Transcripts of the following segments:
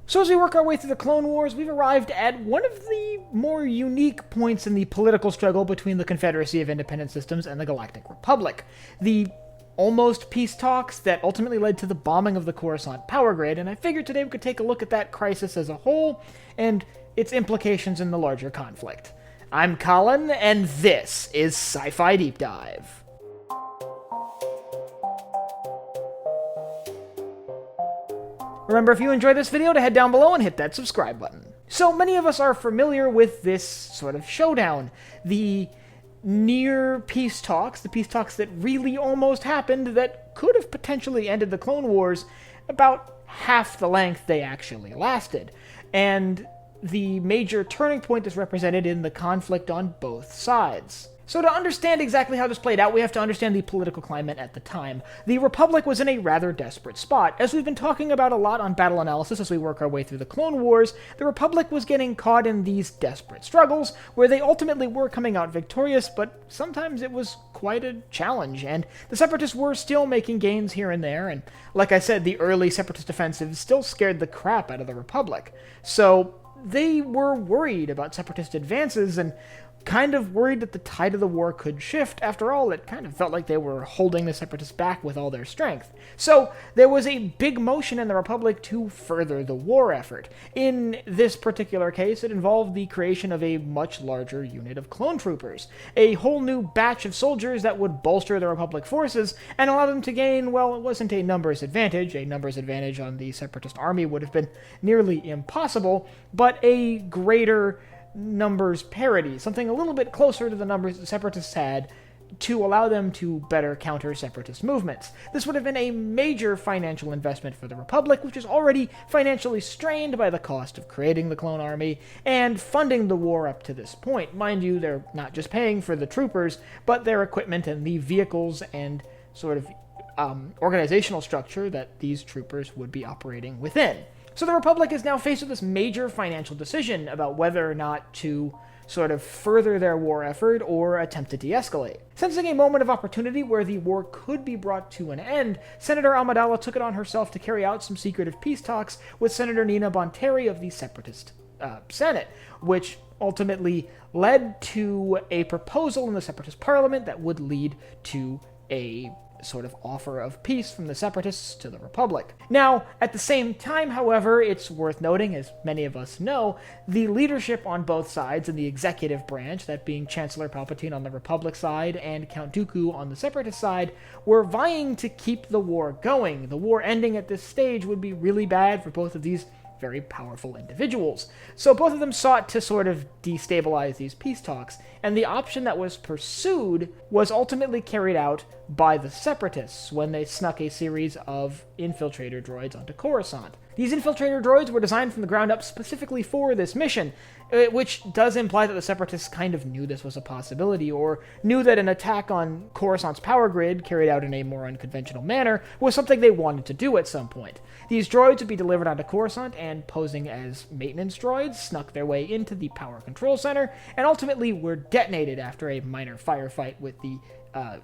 So as we work our way through the Clone Wars, we've arrived at one of the more unique points in the political struggle between the Confederacy of Independent Systems and the Galactic Republic. The almost peace talks that ultimately led to the bombing of the Coruscant power grid, and I figured today we could take a look at that crisis as a whole and its implications in the larger conflict. I'm Colin, and this is Sci-Fi Deep Dive. Remember, if you enjoyed this video, to head down below and hit that subscribe button. So many of us are familiar with this sort of showdown. The near peace talks, the peace talks that really almost happened that could have potentially ended the Clone Wars, about half the length they actually lasted. And the major turning point is represented in the conflict on both sides. So to understand exactly how this played out, we have to understand the political climate at the time. The Republic was in a rather desperate spot. As we've been talking about a lot on Battle Analysis as we work our way through the Clone Wars, the Republic was getting caught in these desperate struggles, where they ultimately were coming out victorious, but sometimes it was quite a challenge, and the Separatists were still making gains here and there, and like I said, the early Separatist offensives still scared the crap out of the Republic. So they were worried about Separatist advances, and kind of worried that the tide of the war could shift. After all, it kind of felt like they were holding the Separatists back with all their strength. So there was a big motion in the Republic to further the war effort. In this particular case, it involved the creation of a much larger unit of clone troopers, a whole new batch of soldiers that would bolster the Republic forces and allow them to gain, well, it wasn't a numbers advantage. A numbers advantage on the Separatist army would have been nearly impossible, but a greater numbers parity, something a little bit closer to the numbers the Separatists had, to allow them to better counter Separatist movements. This would have been a major financial investment for the Republic, which is already financially strained by the cost of creating the clone army and funding the war up to this point. Mind you, they're not just paying for the troopers, but their equipment and the vehicles and sort of organizational structure that these troopers would be operating within. So the Republic is now faced with this major financial decision about whether or not to sort of further their war effort or attempt to de-escalate. Sensing a moment of opportunity where the war could be brought to an end, Senator Amidala took it on herself to carry out some secretive peace talks with Senator Nina Bonteri of the Separatist Senate, which ultimately led to a proposal in the Separatist Parliament that would lead to a sort of offer of peace from the Separatists to the Republic. Now, at the same time, however, it's worth noting, as many of us know, the leadership on both sides in the executive branch, that being Chancellor Palpatine on the Republic side and Count Dooku on the Separatist side, were vying to keep the war going. The war ending at this stage would be really bad for both of these very powerful individuals. So both of them sought to sort of destabilize these peace talks, and the option that was pursued was ultimately carried out by the Separatists when they snuck a series of infiltrator droids onto Coruscant. These infiltrator droids were designed from the ground up specifically for this mission, which does imply that the Separatists kind of knew this was a possibility, or knew that an attack on Coruscant's power grid, carried out in a more unconventional manner, was something they wanted to do at some point. These droids would be delivered onto Coruscant and, posing as maintenance droids, snuck their way into the power control center, and ultimately were detonated after a minor firefight with the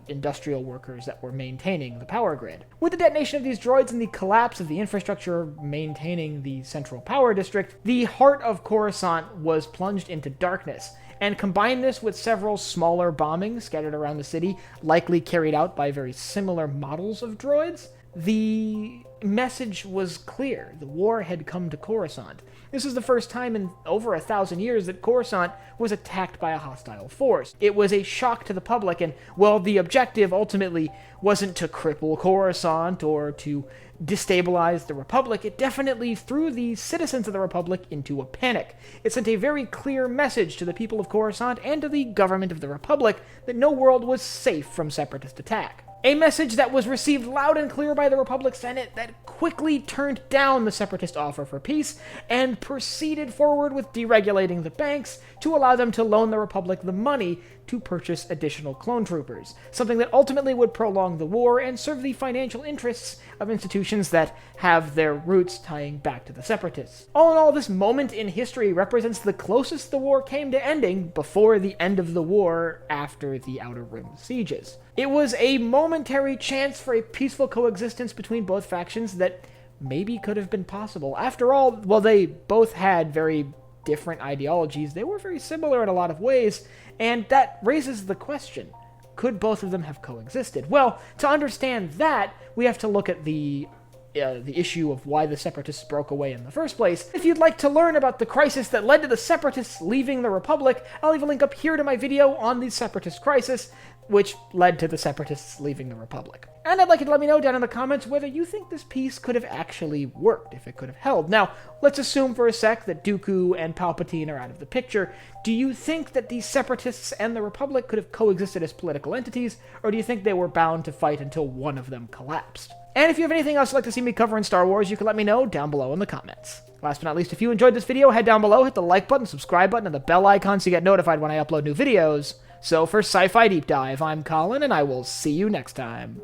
industrial workers that were maintaining the power grid. With the detonation of these droids and the collapse of the infrastructure maintaining the central power district, the heart of Coruscant was plunged into darkness, and combine this with several smaller bombings scattered around the city, likely carried out by very similar models of droids, the message was clear. The war had come to Coruscant. This was the first time in over 1,000 years that Coruscant was attacked by a hostile force. It was a shock to the public, and while the objective ultimately wasn't to cripple Coruscant or to destabilize the Republic, it definitely threw the citizens of the Republic into a panic. It sent a very clear message to the people of Coruscant and to the government of the Republic that no world was safe from Separatist attack. A message that was received loud and clear by the Republic Senate that quickly turned down the Separatist offer for peace and proceeded forward with deregulating the banks to allow them to loan the Republic the money to purchase additional clone troopers, something that ultimately would prolong the war and serve the financial interests of institutions that have their roots tying back to the Separatists. All in all, this moment in history represents the closest the war came to ending before the end of the war after the Outer Rim sieges. It was a momentary chance for a peaceful coexistence between both factions that maybe could have been possible. After all, while they both had very different ideologies, they were very similar in a lot of ways, and that raises the question, could both of them have coexisted? Well, to understand that, we have to look at the issue of why the Separatists broke away in the first place. If you'd like to learn about the crisis that led to the Separatists leaving the Republic, I'll leave a link up here to my video on the Separatist crisis, which led to the Separatists leaving the Republic. And I'd like you to let me know down in the comments whether you think this piece could have actually worked, if it could have held. Now, let's assume for a sec that Dooku and Palpatine are out of the picture. Do you think that the Separatists and the Republic could have coexisted as political entities, or do you think they were bound to fight until one of them collapsed? And if you have anything else you'd like to see me cover in Star Wars, you can let me know down below in the comments. Last but not least, if you enjoyed this video, head down below, hit the like button, subscribe button, and the bell icon so you get notified when I upload new videos. So for Sci-Fi Deep Dive, I'm Colin, and I will see you next time.